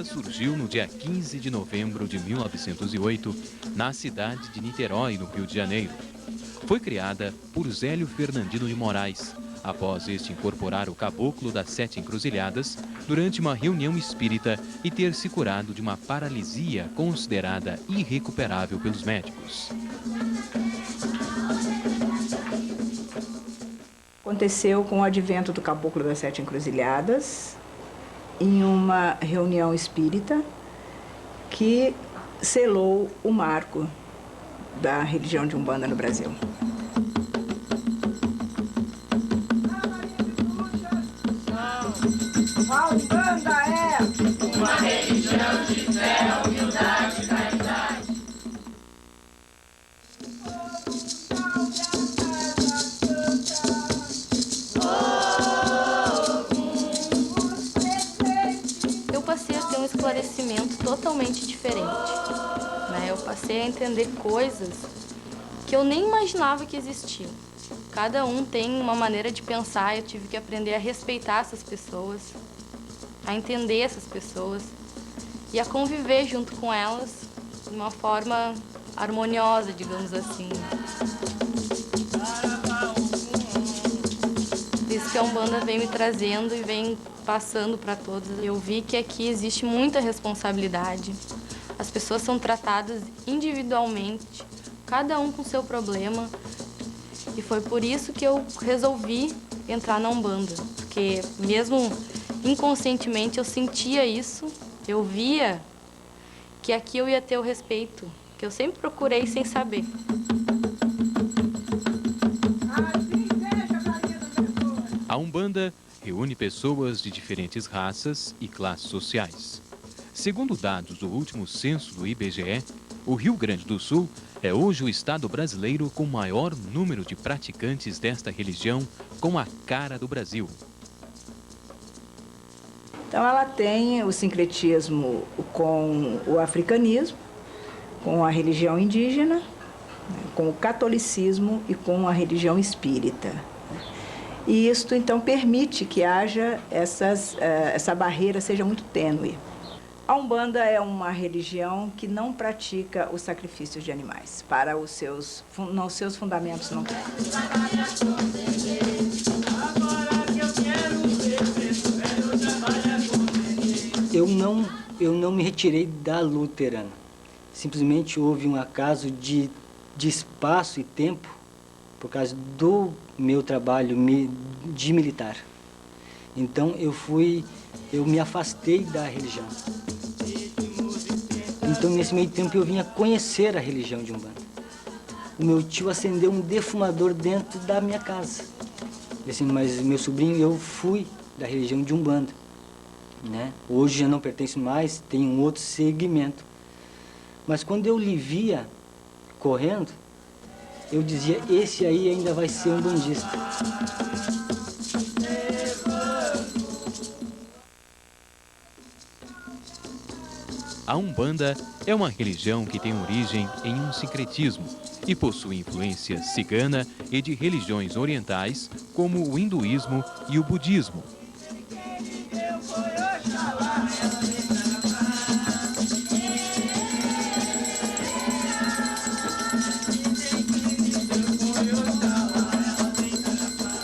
surgiu no dia 15 de novembro de 1908, na cidade de Niterói, no Rio de Janeiro. Foi criada por Zélio Fernandino de Moraes, após este incorporar o caboclo das Sete Encruzilhadas durante uma reunião espírita e ter se curado de uma paralisia considerada irrecuperável pelos médicos. Aconteceu com o advento do caboclo das Sete Encruzilhadas, em uma reunião espírita que selou o marco da religião de Umbanda no Brasil. A Umbanda é uma religião de fé, humildade e caridade. Eu passei a ter um esclarecimento totalmente diferente, né? Eu passei a entender coisas que eu nem imaginava que existiam. Cada um tem uma maneira de pensar, eu tive que aprender a respeitar essas pessoas, a entender essas pessoas e a conviver junto com elas de uma forma harmoniosa, digamos assim. Isso que a Umbanda vem me trazendo e vem passando para todos. Eu vi que aqui existe muita responsabilidade. As pessoas são tratadas individualmente, cada um com seu problema. E foi por isso que eu resolvi entrar na Umbanda, porque mesmo inconscientemente eu sentia isso, eu via que aqui eu ia ter o respeito, que eu sempre procurei sem saber. A Umbanda reúne pessoas de diferentes raças e classes sociais. Segundo dados do último censo do IBGE, o Rio Grande do Sul é hoje o estado brasileiro com maior número de praticantes desta religião, com a cara do Brasil. Então ela tem o sincretismo com o africanismo, com a religião indígena, com o catolicismo e com a religião espírita. E isto então permite que haja essa barreira seja muito tênue. A Umbanda é uma religião que não pratica o sacrifício de animais. Para os seus fundamentos não tem. Eu não me retirei da luterana. Simplesmente houve um acaso de espaço e tempo por causa do meu trabalho de militar. Então eu me afastei da religião. Então nesse meio tempo eu vinha conhecer a religião de Umbanda. O meu tio acendeu um defumador dentro da minha casa. Assim, mas meu sobrinho, eu fui da religião de Umbanda, né? Hoje já não pertenço mais, tenho um outro segmento. Mas quando eu lhe via correndo, eu dizia, esse aí ainda vai ser um bandista. A Umbanda é uma religião que tem origem em um sincretismo e possui influência cigana e de religiões orientais, como o hinduísmo e o budismo.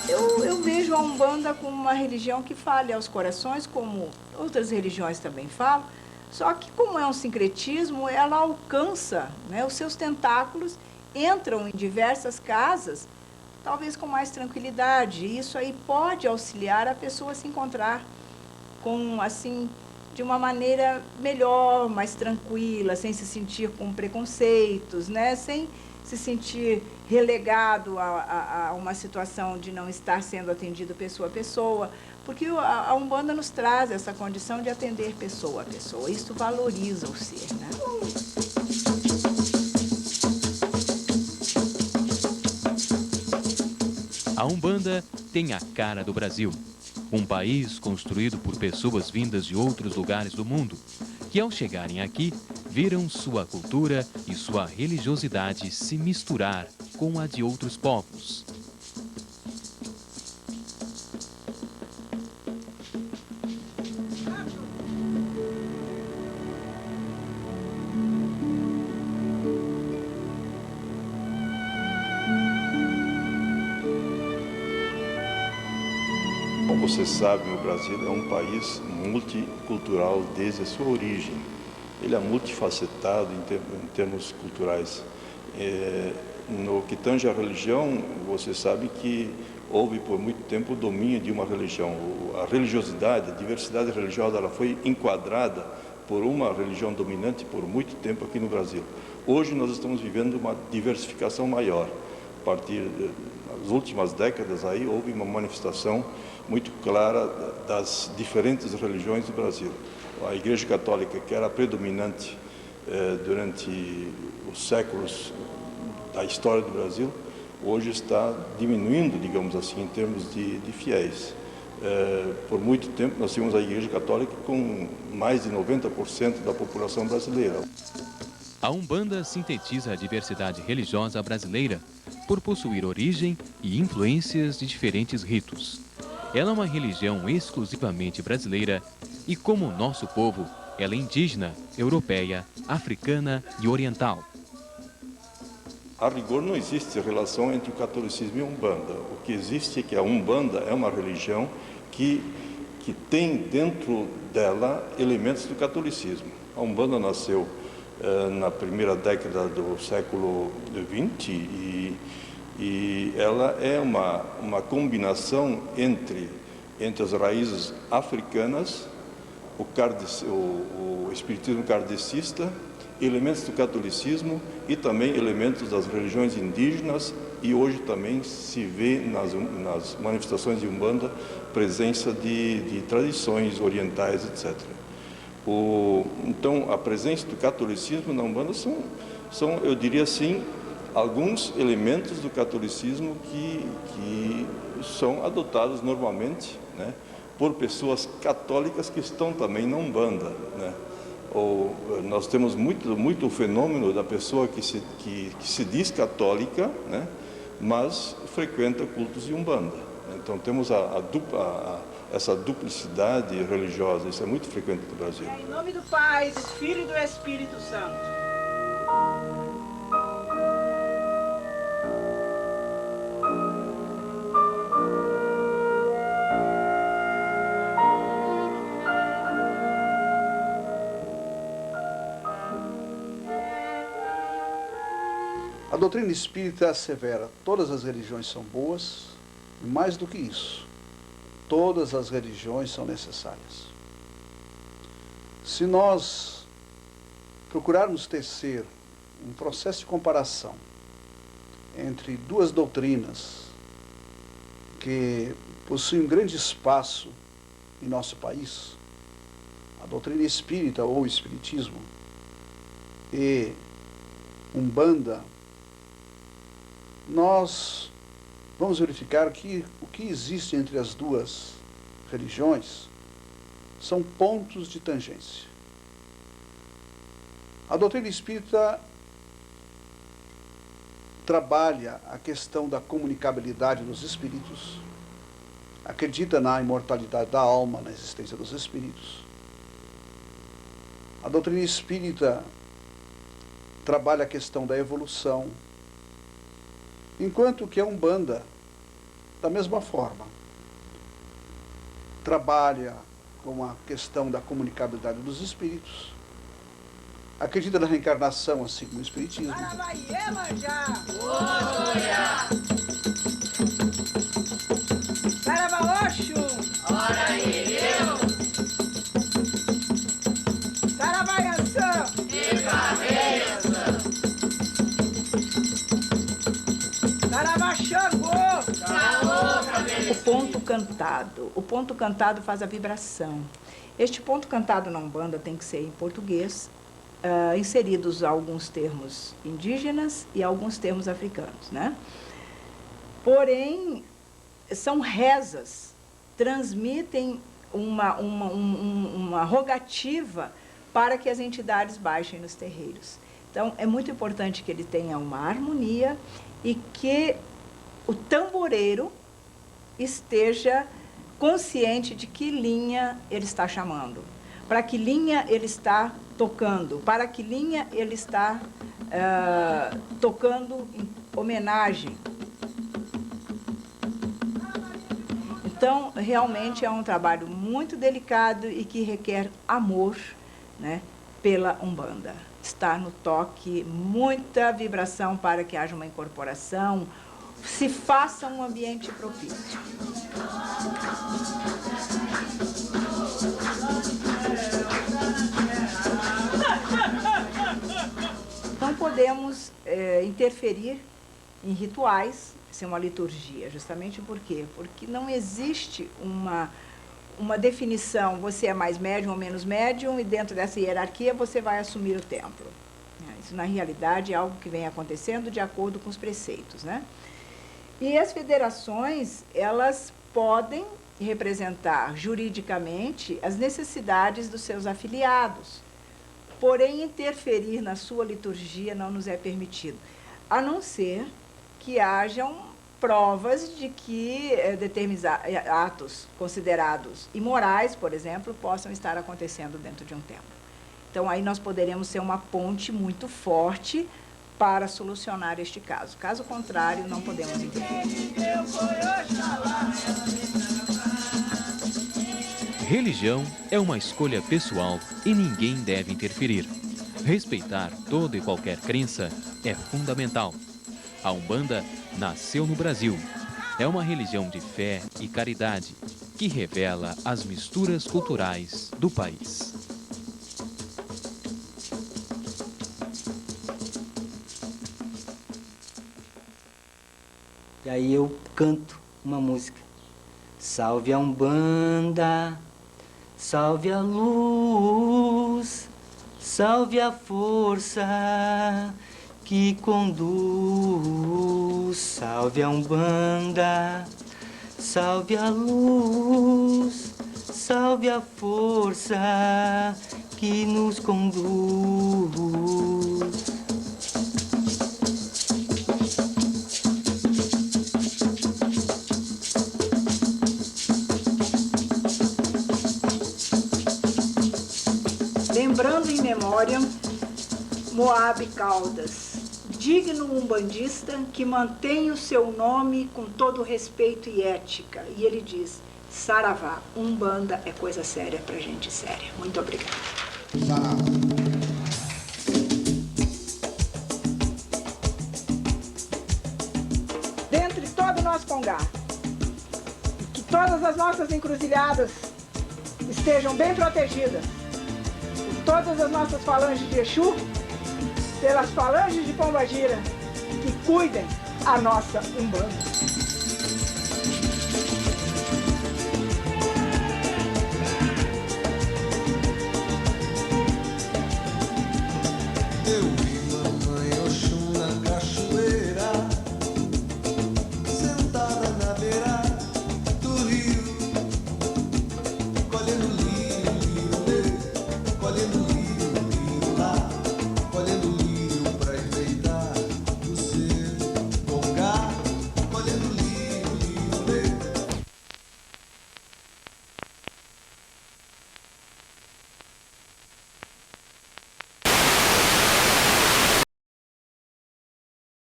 Eu vejo a Umbanda como uma religião que fale aos corações, como outras religiões também falam, só que como é um sincretismo, ela alcança, né, os seus tentáculos, entram em diversas casas, talvez com mais tranquilidade. E isso aí pode auxiliar a pessoa a se encontrar com, assim, de uma maneira melhor, mais tranquila, sem se sentir com preconceitos, né, sem se sentir relegado a uma situação de não estar sendo atendido pessoa a pessoa, porque a Umbanda nos traz essa condição de atender pessoa a pessoa. Isso valoriza o ser, né? A Umbanda tem a cara do Brasil, um país construído por pessoas vindas de outros lugares do mundo, que ao chegarem aqui, viram sua cultura e sua religiosidade se misturar com a de outros povos. você sabe, o Brasil é um país multicultural desde a sua origem. Ele é multifacetado em termos culturais. No que tange à religião, você sabe que houve por muito tempo o domínio de uma religião. A religiosidade, a diversidade religiosa, ela foi enquadrada por uma religião dominante por muito tempo aqui no Brasil. Hoje nós estamos vivendo uma diversificação maior. A partir das últimas décadas aí houve uma manifestação muito clara das diferentes religiões do Brasil. A Igreja Católica, que era predominante durante os séculos da história do Brasil, hoje está diminuindo, digamos assim, em termos de fiéis. Por muito tempo nós tínhamos a Igreja Católica com mais de 90% da população brasileira. A Umbanda sintetiza a diversidade religiosa brasileira por possuir origem e influências de diferentes ritos. Ela é uma religião exclusivamente brasileira e, como o nosso povo, ela é indígena, europeia, africana e oriental. A rigor não existe relação entre o catolicismo e a Umbanda. O que existe é que a Umbanda é uma religião que tem dentro dela elementos do catolicismo. A Umbanda nasceu na primeira década do século XX e ela é uma combinação entre as raízes africanas, o espiritismo kardecista, elementos do catolicismo e também elementos das religiões indígenas, e hoje também se vê nas manifestações de Umbanda presença de tradições orientais, etc. Então, a presença do catolicismo na Umbanda são, eu diria assim, alguns elementos do catolicismo que são adotados normalmente, né, por pessoas católicas que estão também na Umbanda, né? Nós temos muito o fenômeno da pessoa que se diz católica, né, mas frequenta cultos de Umbanda. Então temos essa duplicidade religiosa, isso é muito frequente no Brasil. Em nome do Pai, do Filho e do Espírito Santo. A doutrina espírita assevera: todas as religiões são boas, e mais do que isso, todas as religiões são necessárias. Se nós procurarmos tecer um processo de comparação entre duas doutrinas que possuem um grande espaço em nosso país, a doutrina espírita ou espiritismo e Umbanda, nós vamos verificar que o que existe entre as duas religiões são pontos de tangência. A doutrina espírita trabalha a questão da comunicabilidade dos espíritos, acredita na imortalidade da alma, na existência dos espíritos. A doutrina espírita trabalha a questão da evolução, enquanto que a Umbanda, da mesma forma, trabalha com a questão da comunicabilidade dos espíritos, acredita na reencarnação, assim como o espiritismo. O ponto cantado. O ponto cantado faz a vibração. Este ponto cantado na Umbanda tem que ser em português, inseridos alguns termos indígenas e alguns termos africanos, né? Porém, são rezas, transmitem uma rogativa para que as entidades baixem nos terreiros. Então, é muito importante que ele tenha uma harmonia e que o tamboreiro esteja consciente de que linha ele está chamando, para que linha ele está tocando, para que linha ele está tocando em homenagem. Então, realmente é um trabalho muito delicado e que requer amor, né, pela Umbanda. Está no toque, muita vibração para que haja uma incorporação, se faça um ambiente propício. Não podemos interferir em rituais, isso é uma liturgia, justamente por quê? Porque não existe uma definição, você é mais médium ou menos médium, e dentro dessa hierarquia você vai assumir o templo. Isso, na realidade, é algo que vem acontecendo de acordo com os preceitos, né? E as federações, elas podem representar juridicamente as necessidades dos seus afiliados, porém interferir na sua liturgia não nos é permitido, a não ser que hajam provas de que determinados atos considerados imorais, por exemplo, possam estar acontecendo dentro de um templo. Então, aí nós poderemos ser uma ponte muito forte para solucionar este caso. Caso contrário, não podemos interferir. Religião é uma escolha pessoal e ninguém deve interferir. Respeitar toda e qualquer crença é fundamental. A Umbanda nasceu no Brasil. É uma religião de fé e caridade que revela as misturas culturais do país. E aí eu canto uma música. Salve a Umbanda, salve a luz, salve a força que conduz. Salve a Umbanda, salve a luz, salve a força que nos conduz. Lembrando em memória Moabe Caldas, digno umbandista que mantém o seu nome com todo respeito e ética. E ele diz, saravá, Umbanda é coisa séria pra gente séria. Muito obrigada. Dentre todo o nosso Congá, que todas as nossas encruzilhadas estejam bem protegidas, todas as nossas falanges de Exu, pelas falanges de Pombagira, que cuidem a nossa Umbanda.